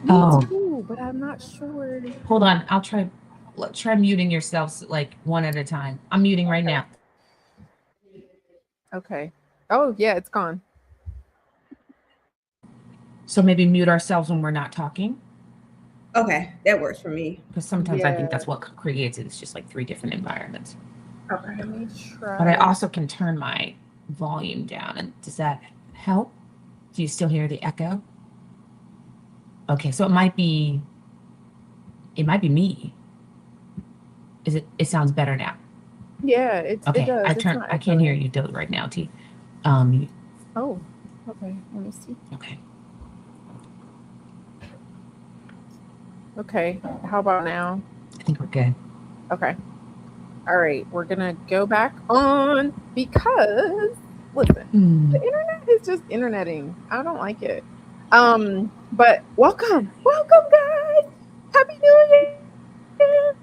Me Oh, too, but I'm not sure. hold on. Let's try muting yourselves like one at a time. I'm muting right now. Okay. Oh, yeah, it's gone. So maybe mute ourselves when we're not talking. Okay, that works for me. Because sometimes I think Yeah. that's what creates it. It's just like three different environments. Okay. Let me But I try. also can turn my volume down. And does that help? Do you still hear the echo? Okay, so it might be me. Is it? It sounds better now. Yeah, it Okay, does. It's not I can't hear echoing. you right now, T. Um, Oh, okay. Let me see. okay. Okay. How about now? I think we're good. Okay. All right. We're gonna go back on because listen, Hmm. the internet is just interneting. I don't like it. But welcome, guys. Happy New Year!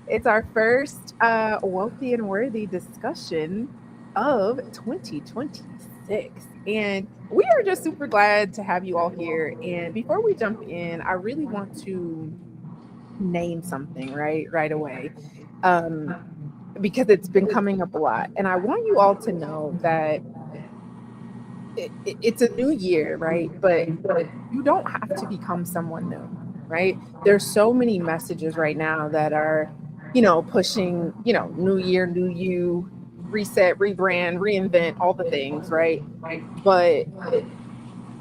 It's our first wealthy and worthy discussion of 2026. And we are just super glad to have you all here. And before we jump in, I really want to name something right away. Um, because it's been coming up a lot. And I want you all to know that it's a new year, right? But you don't have to become someone new, right? There's so many messages right now that are, pushing, new year, new you, reset, rebrand, reinvent, all the things, right? But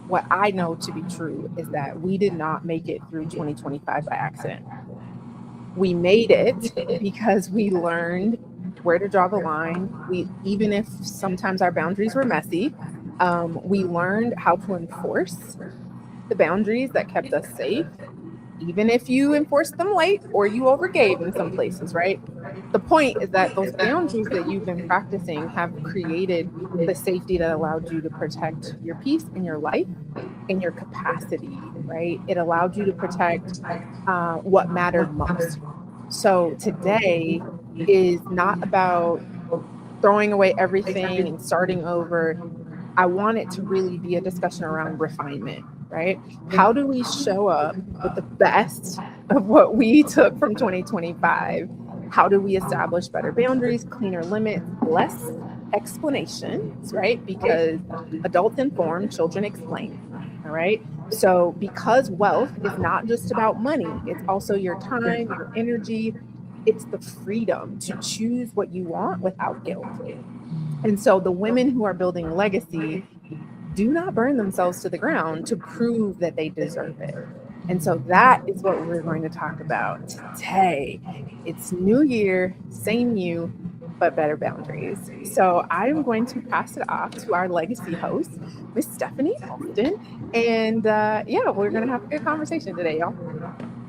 what I know to be true is that we did not make it through 2025 by accident. We made it because we learned where to draw the line. We, even if sometimes our boundaries were messy, we learned how to enforce the boundaries that kept us safe, even if you enforced them late or you overgave in some places, right? The point is that those boundaries that you've been practicing have created the safety that allowed you to protect your peace in your life and your capacity, right? It allowed you to protect what mattered most. So today is not about throwing away everything and starting over. I want it to really be a discussion around refinement, right? How do we show up with the best of what we took from 2025? How do we establish better boundaries, cleaner limits, less explanations, right? Because adults inform, children explain. All right. So, because wealth is not just about money, it's also your time, your energy, it's the freedom to choose what you want without guilt. And so the women who are building legacy do not burn themselves to the ground to prove that they deserve it. And so that is what we're going to talk about today. It's new year, same you, but better boundaries. So I am going to pass it off to our legacy host, Miss Stephanie Alston. And yeah, we're going to have a good conversation today, y'all.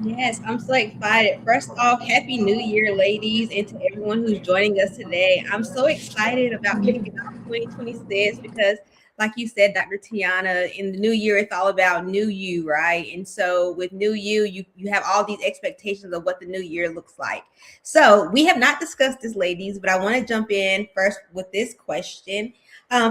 Yes, I'm so excited. First off, Happy New Year, ladies, and to everyone who's joining us today. I'm so excited about kicking off 2026 because, like you said, Dr. Tiana, in the new year, it's all about new you, right? And so with new you, you have all these expectations of what the new year looks like. So we have not discussed this, ladies, but I want to jump in first with this question.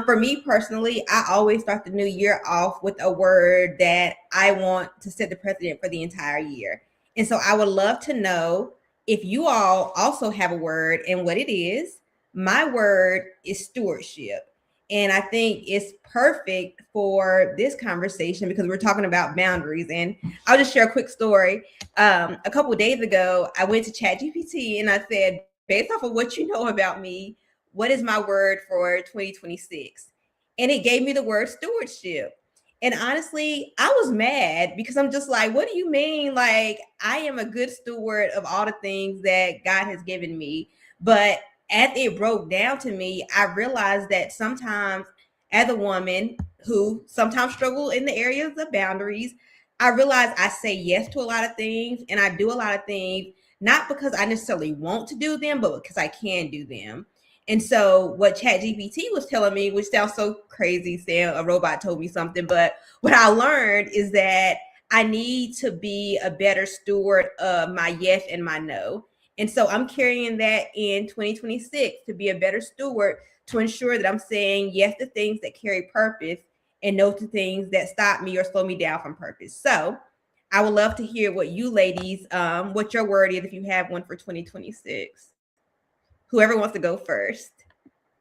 For me personally, I always start the new year off with a word that I want to set the precedent for the entire year. And so I would love to know if you all also have a word and what it is. My word is stewardship. And I think it's perfect for this conversation because we're talking about boundaries. And I'll just share a quick story. A couple of days ago, I went to ChatGPT and I said, based off of what you know about me, what is my word for 2026? And it gave me the word stewardship. And honestly, I was mad because I'm just like, what do you mean? Like, I am a good steward of all the things that God has given me. But as it broke down to me, I realized that sometimes, as a woman who sometimes struggle in the areas of boundaries, I realize I say yes to a lot of things and I do a lot of things, not because I necessarily want to do them, but because I can do them. And so what ChatGPT was telling me, which sounds so crazy, saying a robot told me something, but what I learned is that I need to be a better steward of my yes and my no. And so I'm carrying that in 2026 to be a better steward to ensure that I'm saying yes to things that carry purpose and no to things that stop me or slow me down from purpose. So I would love to hear what you ladies, what your word is if you have one for 2026. Whoever wants to go first.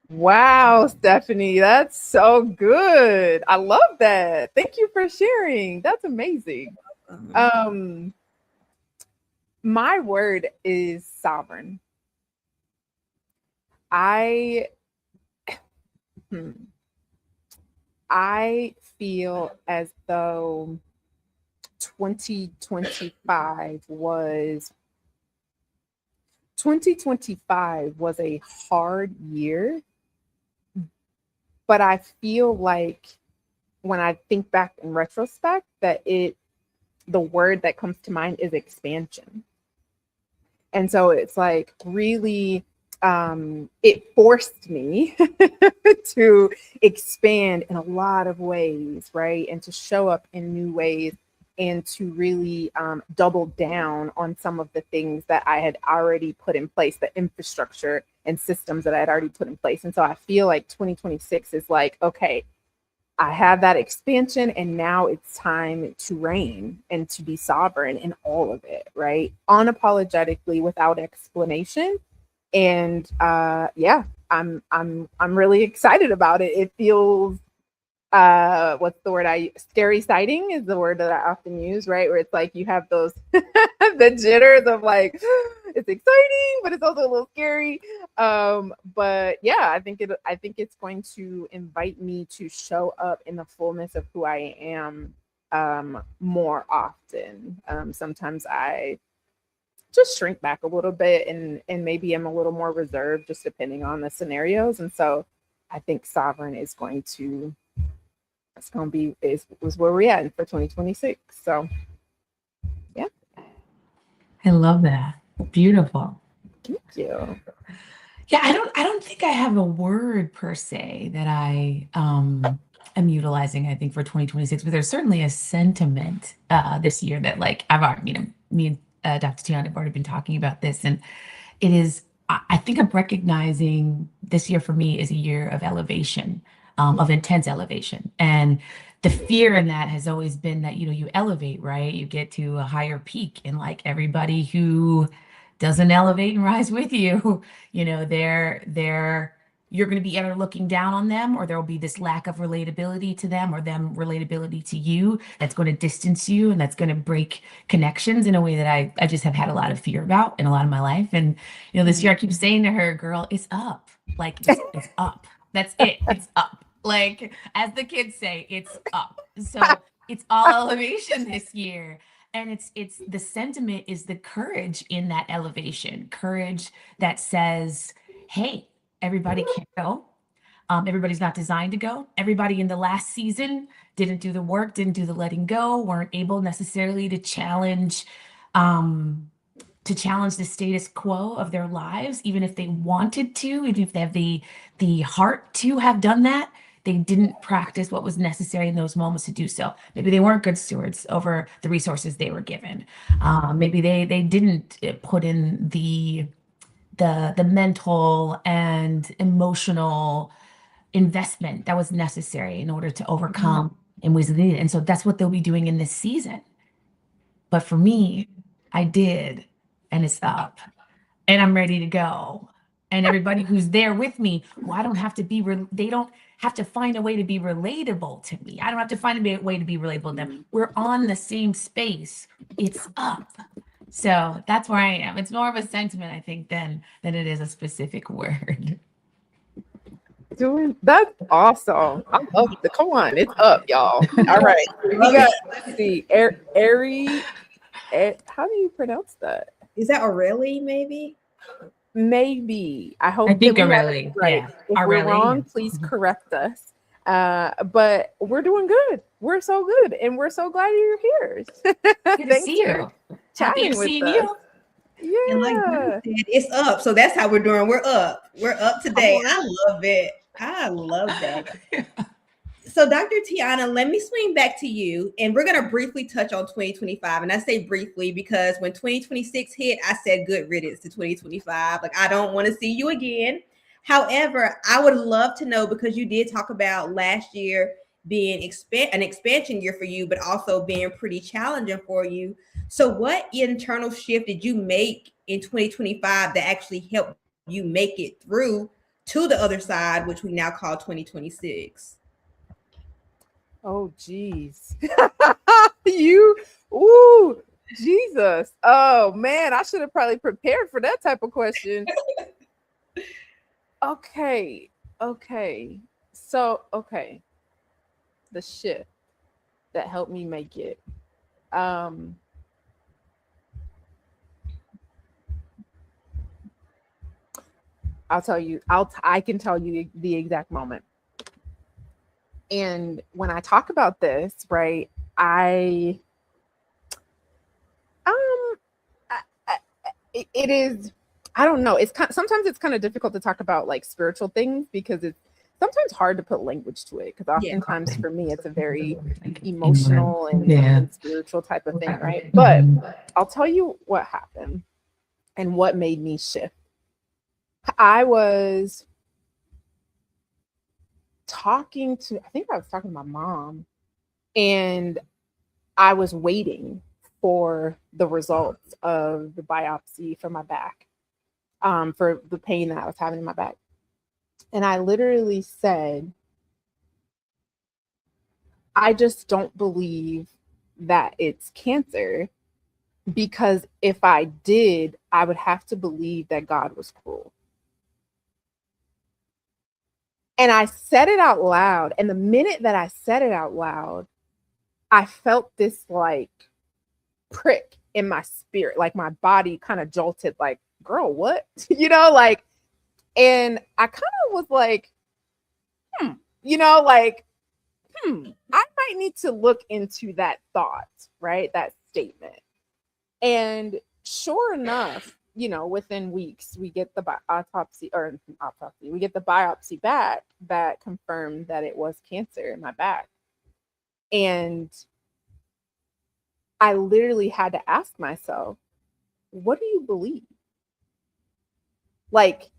Wow, Stephanie, that's so good. I love that. Thank you for sharing. That's amazing. My word is sovereign. I feel as though 2025 was a hard year, but I feel like when I think back in retrospect that the word that comes to mind is expansion. And so it's like really it forced me to expand in a lot of ways, right? And to show up in new ways and to really double down on some of the things that I had already put in place, the infrastructure and systems that I had already put in place. And so I feel like 2026 is like, okay, I have that expansion and now it's time to reign and to be sovereign in all of it, right? Unapologetically, without explanation. And yeah, I'm really excited about it. It feels what's the word scary sighting is the word that I often use, right? Where it's like you have those the jitters of like it's exciting, but it's also a little scary. But yeah, I think it's going to invite me to show up in the fullness of who I am more often. Sometimes I just shrink back a little bit and maybe I'm a little more reserved just depending on the scenarios. And so I think sovereign is going to be where we're at for 2026. So yeah. I love that. Beautiful. Thank you. Yeah, I don't think I have a word per se that I am utilizing, I think, for 2026, but there's certainly a sentiment this year that like I've already, me and Dr. Tiana have already been talking about this, and it is, I think I'm recognizing this year for me is a year of elevation, of intense elevation. And the fear in that has always been that, you elevate, right? You get to a higher peak, and like everybody who doesn't elevate and rise with you, you're going to be either looking down on them, or there will be this lack of relatability to them, or them relatability to you that's going to distance you, and that's going to break connections in a way that I just have had a lot of fear about in a lot of my life. And this year I keep saying to her, girl, it's up. Like it's up. That's it. It's up. Like as the kids say, it's up. So it's all elevation this year. And it's the sentiment is the courage in that elevation, courage that says, hey, everybody can't go. Everybody's not designed to go. Everybody in the last season didn't do the work, didn't do the letting go, weren't able necessarily to challenge the status quo of their lives, even if they wanted to, even if they have the heart to have done that. They didn't practice what was necessary in those moments to do so. Maybe they weren't good stewards over the resources they were given. Maybe they didn't put in the mental and emotional investment that was necessary in order to overcome and was needed. And so that's what they'll be doing in this season. But for me, I did, and it's up, and I'm ready to go. And everybody who's there with me, well, I don't have to be, they don't have to find a way to be relatable to me. I don't have to find a way to be relatable to them. We're on the same space. It's up. So that's where I am. It's more of a sentiment, I think, than it is a specific word. That's awesome. I love it. Come on, it's up, y'all. All right. We got, let's see, Ari. How do you pronounce that? Is that Aurelie, maybe? Maybe. I think Aurelie. Right. Yeah. If Aurelie. we're wrong, please correct us. But we're doing good. We're so good, and we're so glad you're here. Good to see you. Happy seeing you. Yeah. And like you said, it's up. So that's how we're doing. We're up. We're up today. I love it. I love that. So Dr. Tiana, let me swing back to you, and we're going to briefly touch on 2025. And I say briefly because when 2026 hit, I said good riddance to 2025. Like, I don't want to see you again. However, I would love to know, because you did talk about last year being an expansion year for you, but also being pretty challenging for you. So what internal shift did you make in 2025 that actually helped you make it through to the other side, which we now call 2026? Oh, geez. Ooh, Jesus. Oh, man, I should have probably prepared for that type of question. Okay. So, the shift that helped me make it. I'll tell you, I can tell you the exact moment. And when I talk about this, right, I it is, I don't know, it's sometimes it's kind of difficult to talk about like spiritual things because it's sometimes hard to put language to it, because oftentimes for me it's a very emotional and spiritual type of thing, right? But I'll tell you what happened and what made me shift. I was talking to my mom, and I was waiting for the results of the biopsy for my back, for the pain that I was having in my back. And I literally said, I just don't believe that it's cancer, because if I did, I would have to believe that God was cruel. And I said it out loud. And the minute that I said it out loud, I felt this like prick in my spirit, like my body kind of jolted, like, girl, what? Like, and I kind of was like, I might need to look into that thought, right? That statement. And sure enough, within weeks, we get the biopsy back that confirmed that it was cancer in my back. And I literally had to ask myself, what do you believe? Like,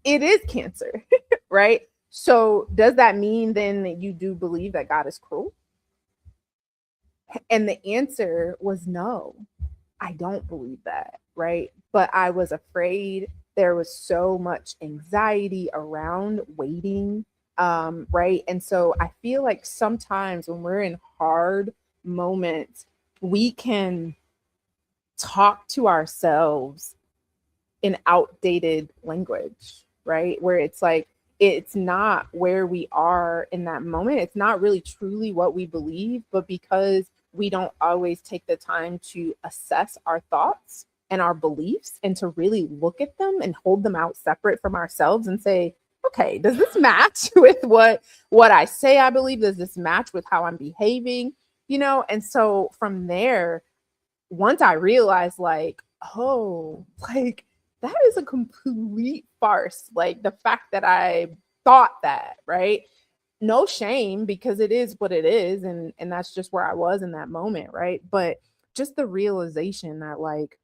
it is cancer, right? So does that mean then that you do believe that God is cruel? And the answer was no, I don't believe that, right? But I was afraid. There was so much anxiety around waiting, right? And so I feel like sometimes when we're in hard moments, we can talk to ourselves in outdated language, right? Where it's like, it's not where we are in that moment. It's not really truly what we believe, but because we don't always take the time to assess our thoughts and our beliefs and to really look at them and hold them out separate from ourselves and say, okay, does this match with what I say I believe? Does this match with how I'm behaving? And so from there, once I realized, like, oh, like, that is a complete farce. Like, the fact that I thought that, right? No shame, because it is what it is. And that's just where I was in that moment, right? But just the realization that, like,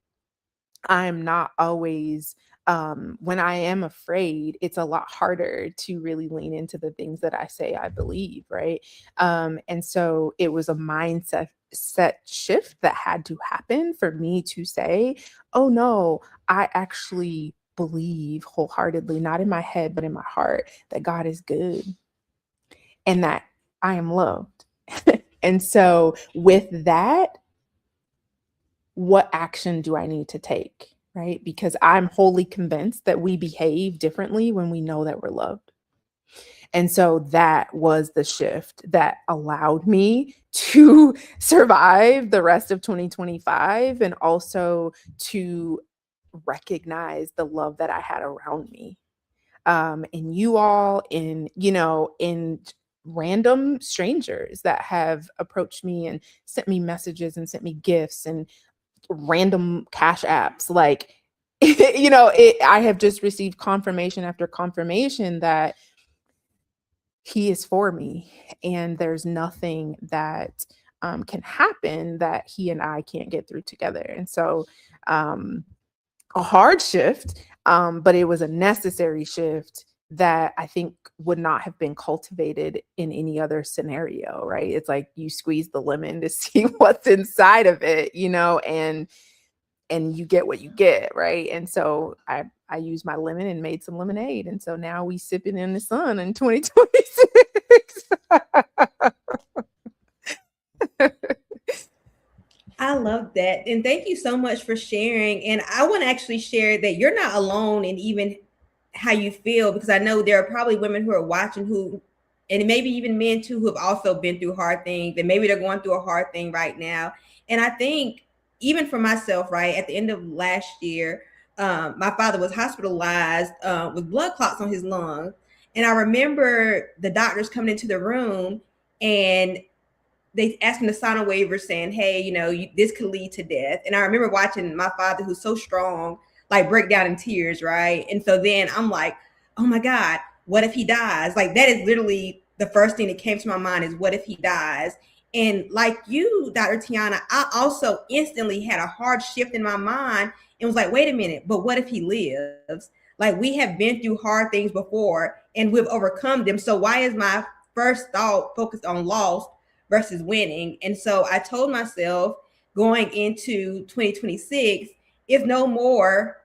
I'm not always, when I am afraid, it's a lot harder to really lean into the things that I say I believe, right? And so it was a mindset shift that had to happen for me to say, oh no, I actually believe wholeheartedly, not in my head, but in my heart, that God is good and that I am loved. And so with that, what action do I need to take, right? Because I'm wholly convinced that we behave differently when we know that we're loved. And so that was the shift that allowed me to survive the rest of 2025 and also to recognize the love that I had around me. And you all, in random strangers that have approached me and sent me messages and sent me gifts and random cash apps, like, I have just received confirmation after confirmation that he is for me, and there's nothing that can happen that he and I can't get through together. And so a hard shift, but it was a necessary shift that I think would not have been cultivated in any other scenario, right? It's like you squeeze the lemon to see what's inside of it, and you get what you get, right? And so I used my lemon and made some lemonade, and so now we sipping in the sun in 2026. I love that. And thank you so much for sharing. And I want to actually share that you're not alone in even how you feel, because I know there are probably women who are watching and maybe even men too, who have also been through hard things, and maybe they're going through a hard thing right now. And I think even for myself, right, at the end of last year, my father was hospitalized with blood clots on his lungs. And I remember the doctors coming into the room and they asked him to sign a waiver saying, hey, this could lead to death. And I remember watching my father, who's so strong, like break down in tears, right? And so then I'm like, oh my God, what if he dies? Like, that is literally the first thing that came to my mind, is what if he dies? And like you, Dr. Tiana, I also instantly had a hard shift in my mind and was like, wait a minute, but what if he lives? Like, we have been through hard things before and we've overcome them. So why is my first thought focused on loss versus winning? And so I told myself going into 2026, it's no more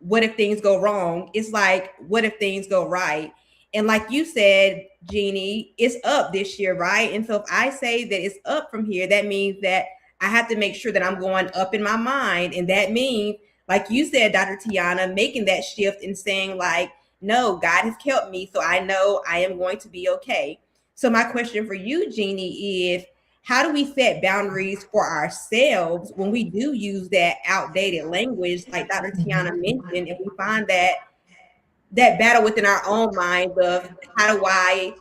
what if things go wrong. It's like, what if things go right? And like you said, Jeannie, it's up this year, right? And so if I say that it's up from here, that means that I have to make sure that I'm going up in my mind. And that means, like you said, Dr. Tiana, making that shift and saying like, no, God has kept me, so I know I am going to be okay. So my question for you, Jeannie, is how do we set boundaries for ourselves when we do use that outdated language, like Dr. Tiana mentioned, and we find that battle within our own minds of how do I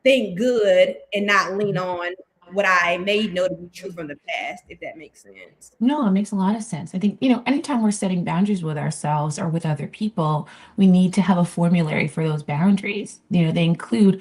think good and not lean on what I may know to be true from the past, if that makes sense. No, it makes a lot of sense. I think, anytime we're setting boundaries with ourselves or with other people, we need to have a formulary for those boundaries. They include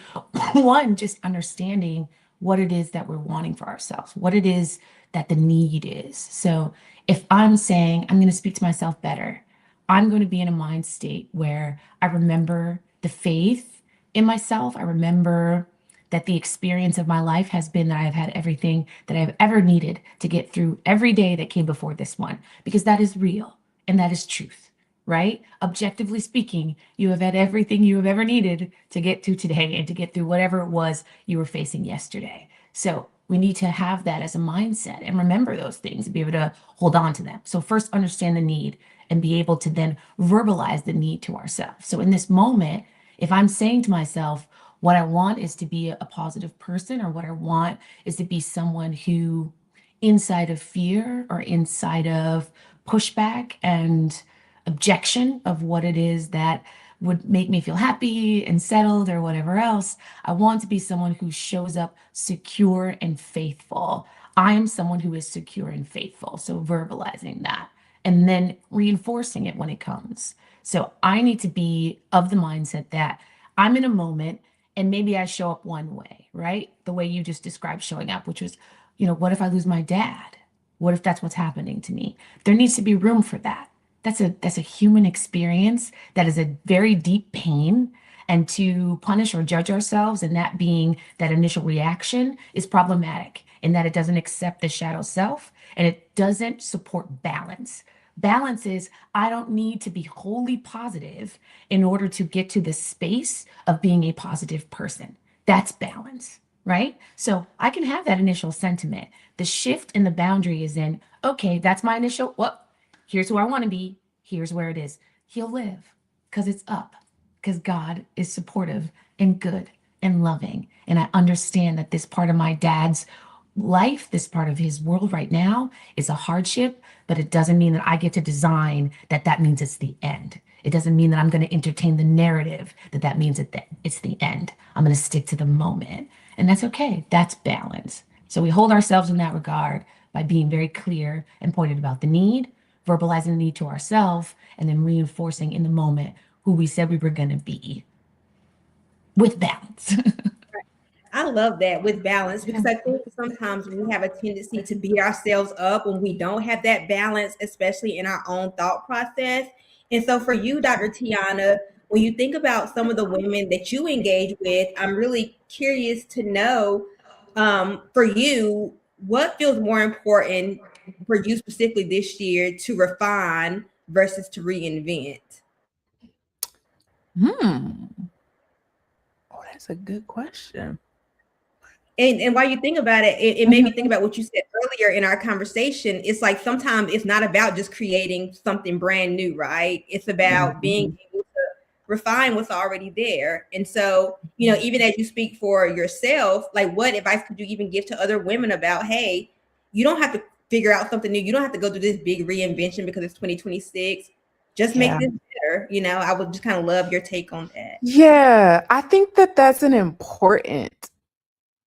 one, just understanding what it is that we're wanting for ourselves, what it is that the need is. So if I'm saying I'm going to speak to myself better, I'm going to be in a mind state where I remember the faith in myself. I remember that the experience of my life has been that I've had everything that I've ever needed to get through every day that came before this one, because that is real and that is truth, right? Objectively speaking, you have had everything you have ever needed to get to today and to get through whatever it was you were facing yesterday. So we need to have that as a mindset and remember those things and be able to hold on to them. So first, understand the need and be able to then verbalize the need to ourselves. So in this moment, if I'm saying to myself, what I want is to be a positive person, or what I want is to be someone who, inside of fear or inside of pushback and objection of what it is that would make me feel happy and settled or whatever else, I want to be someone who shows up secure and faithful. I am someone who is secure and faithful. So verbalizing that and then reinforcing it when it comes. So I need to be of the mindset that I'm in a moment and maybe I show up one way, right? The way you just described showing up, which was, what if I lose my dad? What if that's what's happening to me? There needs to be room for that. That's a human experience. That is a very deep pain. And to punish or judge ourselves, and that being that initial reaction, is problematic in that it doesn't accept the shadow self and it doesn't support balance. Balance is, I don't need to be wholly positive in order to get to the space of being a positive person. That's balance, right? So I can have that initial sentiment. The shift in the boundary is in, okay, that's my initial, well, here's who I want to be. Here's where it is. He'll live because it's up, because God is supportive and good and loving. And I understand that this part of my dad's life, this part of his world right now, is a hardship, but it doesn't mean that I get to design that means it's the end. It doesn't mean that I'm going to entertain the narrative that means that it's the end. I'm going to stick to the moment, and that's okay. That's balance. So we hold ourselves in that regard by being very clear and pointed about the need, verbalizing the need to ourselves, and then reinforcing in the moment who we said we were going to be with balance. I love that, with balance, because I think sometimes we have a tendency to beat ourselves up when we don't have that balance, especially in our own thought process. And so for you, Dr. Tiana, when you think about some of the women that you engage with, I'm really curious to know, for you, what feels more important for you specifically this year, to refine versus to reinvent? Oh, that's a good question. And while you think about it, it made me think about what you said earlier in our conversation. It's like sometimes it's not about just creating something brand new, right? It's about being able to refine what's already there. And so, even as you speak for yourself, like, what advice could you even give to other women about, hey, you don't have to figure out something new. You don't have to go through this big reinvention because it's 2026. Just make this better. I would just kind of love your take on that. Yeah, I think that that's an important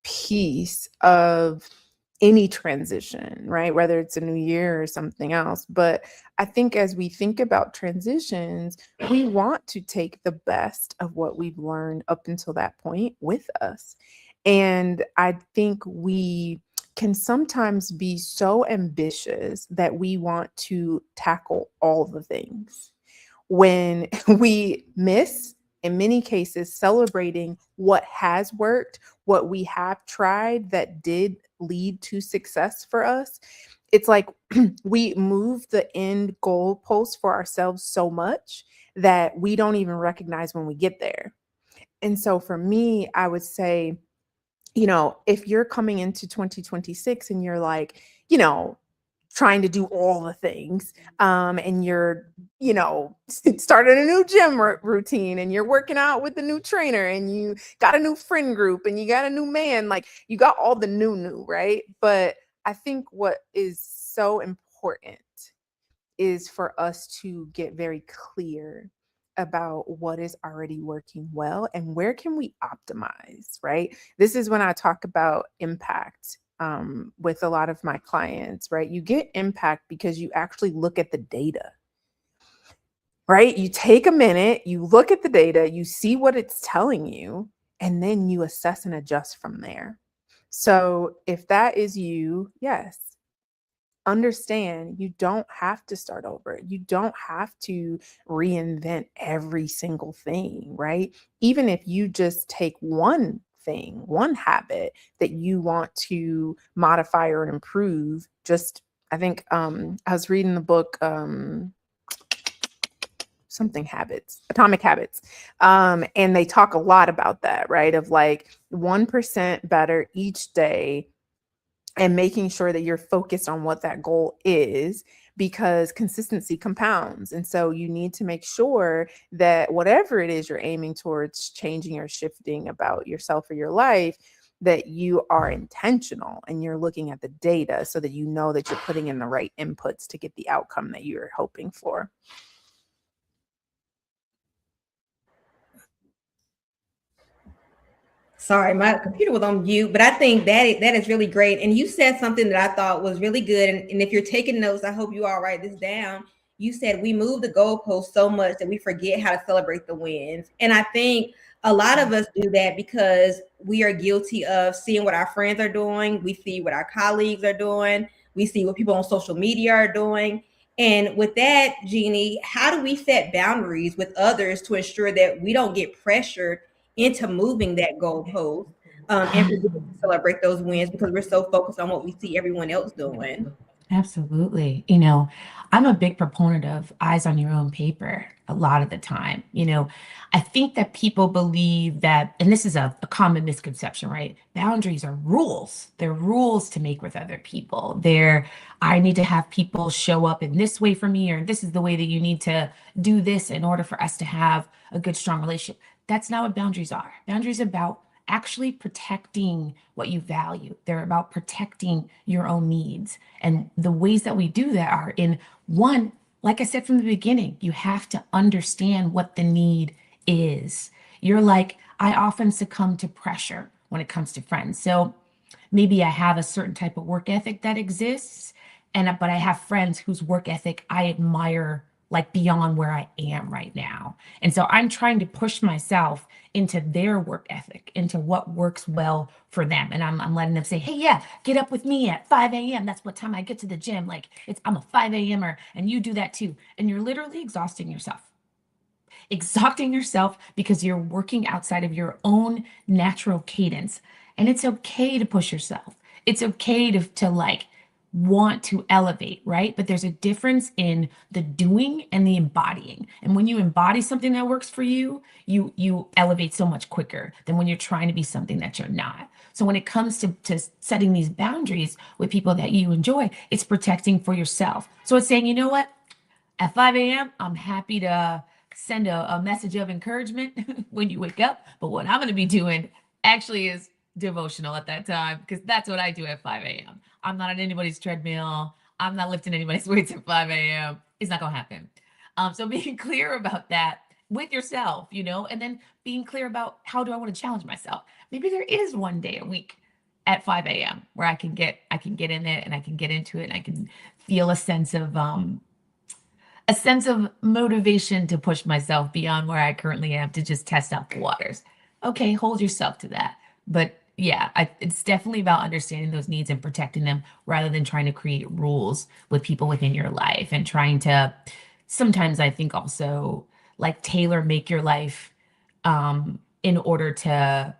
piece of any transition, right? Whether it's a new year or something else. But I think as we think about transitions, we want to take the best of what we've learned up until that point with us. And I think we can sometimes be so ambitious that we want to tackle all the things when we miss, in many cases, celebrating what has worked, what we have tried that did lead to success for us. It's like we move the end goal post for ourselves so much that we don't even recognize when we get there. And so for me, I would say, if you're coming into 2026 and you're like, trying to do all the things, and you're, starting a new gym routine, and you're working out with a new trainer, and you got a new friend group, and you got a new man, like you got all the new, right? But I think what is so important is for us to get very clear about what is already working well and where can we optimize, right? This is when I talk about impact, with a lot of my clients, right? You get impact because you actually look at the data, right? You take a minute, you look at the data, you see what it's telling you, and then you assess and adjust from there. So if that is you, yes, understand you don't have to start over. You don't have to reinvent every single thing, right? Even if you just take one thing, one habit that you want to modify or improve, just I think I was reading the book something habits, atomic habits, and they talk a lot about that, right? Of like 1% better each day, and making sure that you're focused on what that goal is, because consistency compounds. And so you need to make sure that whatever it is you're aiming towards changing or shifting about yourself or your life, that you are intentional and you're looking at the data so that you know that you're putting in the right inputs to get the outcome that you're hoping for. Sorry, my computer was on mute, but I think that is really great. And you said something that I thought was really good. And if you're taking notes, I hope you all write this down. You said we move the goalpost so much that we forget how to celebrate the wins. And I think a lot of us do that because we are guilty of seeing what our friends are doing. We see what our colleagues are doing. We see what people on social media are doing. And with that, Jeannie, how do we set boundaries with others to ensure that we don't get pressured into moving that goalpost, and forget to celebrate those wins because we're so focused on what we see everyone else doing? Absolutely. I'm a big proponent of eyes on your own paper a lot of the time. I think that people believe that, and this is a common misconception, right? Boundaries are rules. They're rules to make with other people. I need to have people show up in this way for me, or this is the way that you need to do this in order for us to have a good, strong relationship. That's not what boundaries are. Boundaries are about actually protecting what you value. They're about protecting your own needs. And the ways that we do that are in one, like I said from the beginning, you have to understand what the need is. I often succumb to pressure when it comes to friends. So maybe I have a certain type of work ethic that exists, but I have friends whose work ethic I admire like beyond where I am right now. And so I'm trying to push myself into their work ethic, into what works well for them. And I'm letting them say, hey, yeah, get up with me at 5 a.m. That's what time I get to the gym. Like I'm a 5 a.m.er and you do that too. And you're literally exhausting yourself. exhausting yourself because you're working outside of your own natural cadence. And it's okay to push yourself. It's okay to like want to elevate, right? But there's a difference in the doing and the embodying. And when you embody something that works for you, you elevate so much quicker than when you're trying to be something that you're not. So when it comes to setting these boundaries with people that you enjoy, it's protecting for yourself. So it's saying, you know what? At 5 a.m., I'm happy to send a message of encouragement when you wake up. But what I'm going to be doing actually is devotional at that time, because that's what I do at 5 a.m. I'm not on anybody's treadmill. I'm not lifting anybody's weights at 5 a.m. It's not going to happen. So being clear about that with yourself, you know, and then being clear about how do I want to challenge myself. Maybe there is one day a week at 5 a.m. where I can get in it and I can get into it and I can feel a sense of motivation to push myself beyond where I currently am to just test out the waters. Okay, hold yourself to that. But yeah, it's definitely about understanding those needs and protecting them rather than trying to create rules with people within your life and trying to sometimes I think also like tailor make your life in order to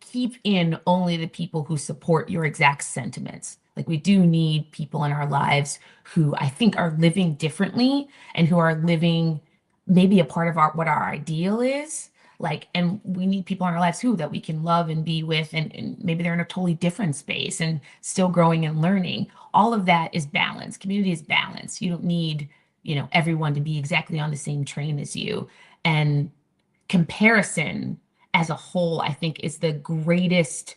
keep in only the people who support your exact sentiments. Like we do need people in our lives who I think are living differently and who are living maybe a part of what our ideal is. Like, and we need people in our lives who that we can love and be with, and maybe they're in a totally different space and still growing and learning. All of that is balance. Community is balance. You don't need, you know, everyone to be exactly on the same train as you. And comparison as a whole, I think is the greatest.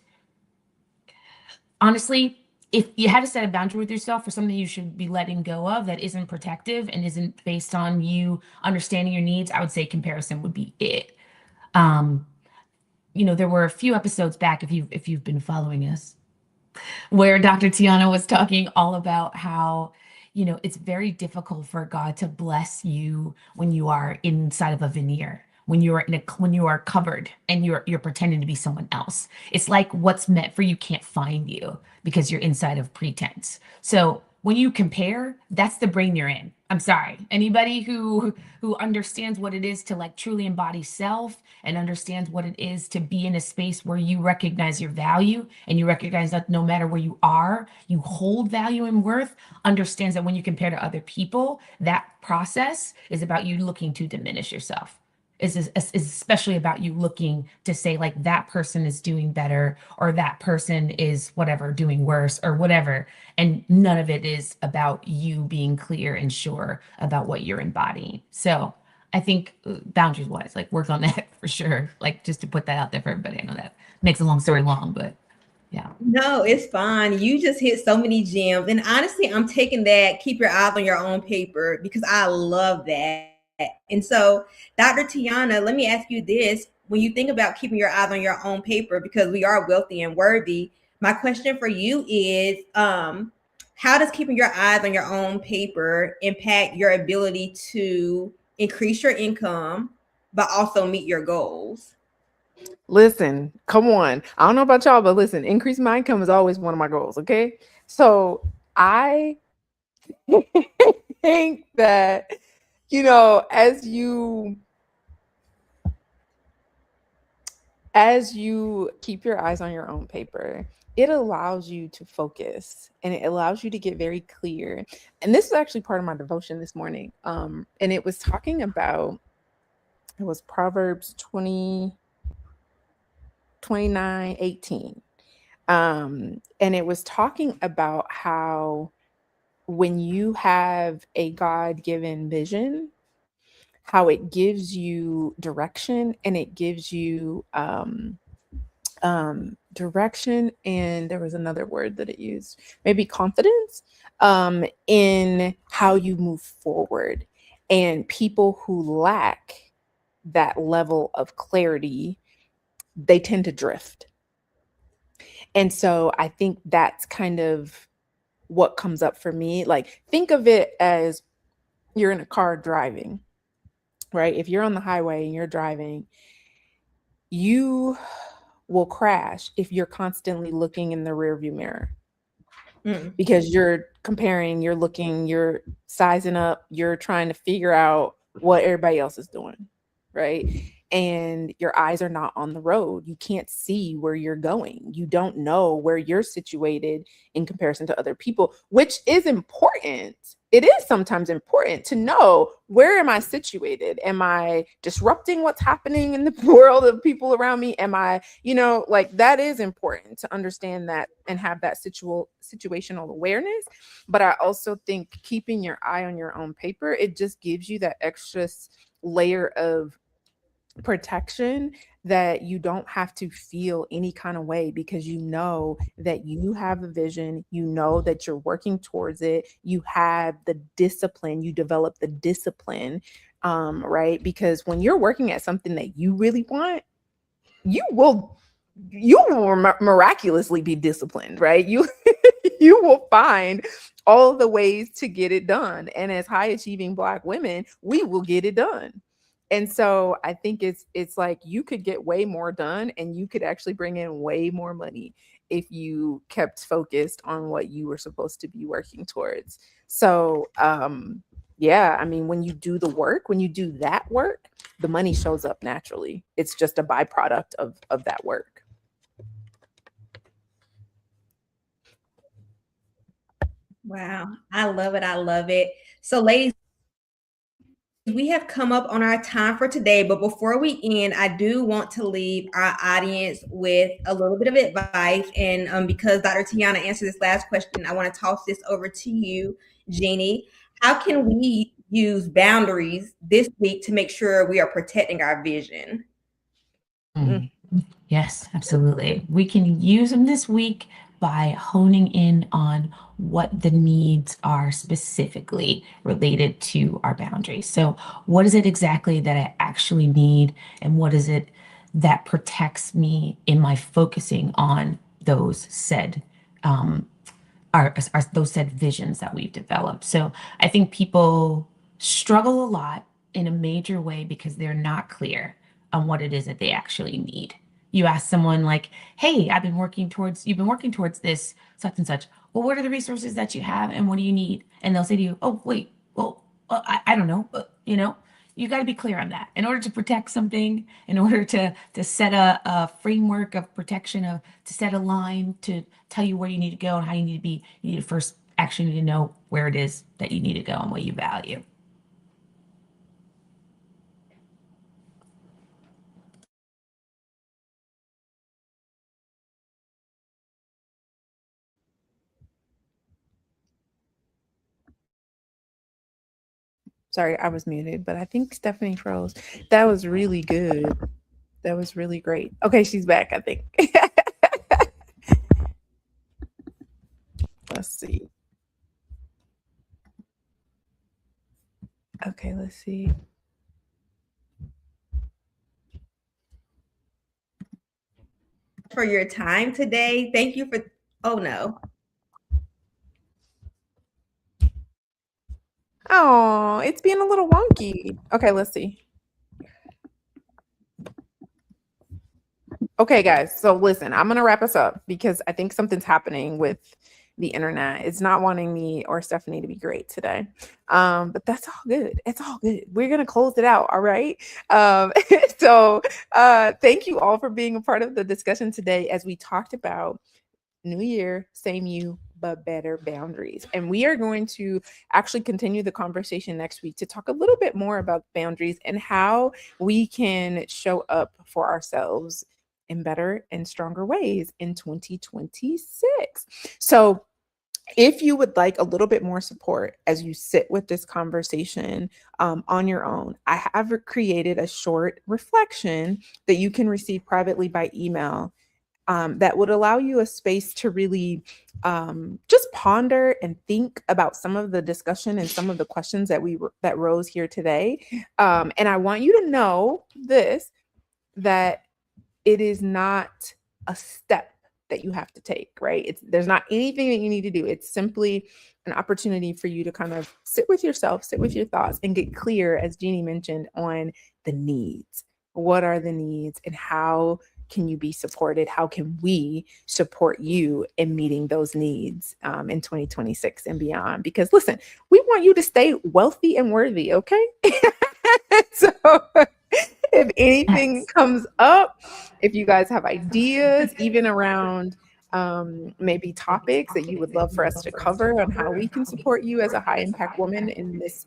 Honestly, if you had to set a boundary with yourself for something you should be letting go of that isn't protective and isn't based on you understanding your needs, I would say comparison would be it. You know, there were a few episodes back, if you've been following us, where Dr. Tiana was talking all about how, you know, it's very difficult for God to bless you when you are inside of a veneer, when you are when you are covered and you're pretending to be someone else. It's like what's meant for you can't find you because you're inside of pretense. So when you compare, that's the brain you're in. I'm sorry. Anybody who understands what it is to like truly embody self and understands what it is to be in a space where you recognize your value and you recognize that no matter where you are, you hold value and worth, understands that when you compare to other people, that process is about you looking to diminish yourself. Is especially about you looking to say like that person is doing better or that person is whatever doing worse or whatever, and none of it is about you being clear and sure about what you're embodying. So I think boundaries wise, like work on that for sure, like just to put that out there for everybody. I know that makes a long story long, but yeah. No, it's fine. You just hit so many gems. And honestly, I'm taking that, keep your eyes on your own paper, because I love that. And so, Dr. Tiana, let me ask you this. When you think about keeping your eyes on your own paper, because we are wealthy and worthy, my question for you is how does keeping your eyes on your own paper impact your ability to increase your income, but also meet your goals? Listen, come on. I don't know about y'all, but listen, increase my income is always one of my goals. Okay. So I think that, you know, as you keep your eyes on your own paper, it allows you to focus and it allows you to get very clear. And this is actually part of my devotion this morning. And it was talking about, it was Proverbs 29:18. And it was talking about how when you have a God-given vision, how it gives you direction and it gives you direction, and there was another word that it used, maybe confidence, in how you move forward. And people who lack that level of clarity, they tend to drift. And so I think that's kind of what comes up for me. Like, think of it as you're in a car driving, right? If you're on the highway and you're driving, you will crash if you're constantly looking in the rearview mirror because you're comparing, you're looking, you're sizing up, you're trying to figure out what everybody else is doing, right? And your eyes are not on the road. You can't see where you're going. You don't know where you're situated in comparison to other people, which is important. It is sometimes important to know, where am I situated? Am I disrupting what's happening in the world of people around me? Am I, like, that is important to understand that and have that situational awareness. But I also think keeping your eye on your own paper, it just gives you that extra layer of protection, that you don't have to feel any kind of way, because you know that you have a vision, you know that you're working towards it, you have the discipline, you develop the discipline, right? Because when you're working at something that you really want, you will miraculously be disciplined, right? You you will find all the ways to get it done, and as high achieving Black women, we will get it done. And so I think it's like, you could get way more done, and you could actually bring in way more money if you kept focused on what you were supposed to be working towards. So yeah, I mean, when you do the work, when you do that work, the money shows up naturally. It's just a byproduct of that work. Wow, I love it. I love it. So, ladies, we have come up on our time for today, but before we end, I do want to leave our audience with a little bit of advice. And because Dr. Tiana answered this last question, I want to toss this over to you, Jeannie. How can we use boundaries this week to make sure we are protecting our vision? Yes, absolutely. We can use them this week by honing in on what the needs are specifically related to our boundaries. So, what is it exactly that I actually need, and what is it that protects me in my focusing on those said those said visions that we've developed. So I think people struggle a lot in a major way because they're not clear on what it is that they actually need. You ask someone like, hey, you've been working towards this such and such. Well, what are the resources that you have, and what do you need? And they'll say to you, oh, wait, well, I don't know, but you got to be clear on that. In order to protect something, in order to set a framework of protection, to set a line to tell you where you need to go and how you need to be, you need to first actually need to know where it is that you need to go and what you value. Sorry, I was muted, but I think Stephanie froze. That was really good. That was really great. Okay, she's back, I think. Let's see. Okay, let's see. For your time today. Thank you for, oh no. Oh, it's being a little wonky. Okay, let's see. Okay, guys. So listen, I'm going to wrap us up because I think something's happening with the internet. It's not wanting me or Stephanie to be great today. But that's all good. It's all good. We're going to close it out. All right. So thank you all for being a part of the discussion today as we talked about new year, same you, but better boundaries. And we are going to actually continue the conversation next week to talk a little bit more about boundaries and how we can show up for ourselves in better and stronger ways in 2026. So if you would like a little bit more support as you sit with this conversation on your own, I have created a short reflection that you can receive privately by email that would allow you a space to really just ponder and think about some of the discussion and some of the questions that rose here today. And I want you to know that it is not a step that you have to take, right? There's not anything that you need to do. It's simply an opportunity for you to kind of sit with yourself, sit with your thoughts, and get clear, as Jeannie mentioned, on the needs. What are the needs, and how can you be supported? How can we support you in meeting those needs in 2026 and beyond? Because listen, we want you to stay wealthy and worthy, okay? So if anything comes up, if you guys have ideas, even around maybe topics that you would love for us to cover on how we can support you as a high impact woman in this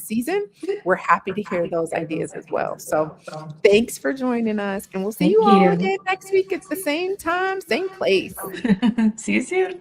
season, we're happy to hear those ideas as well. So thanks for joining us, and we'll see Thank you all you. again next week at the same time, same place. See you soon.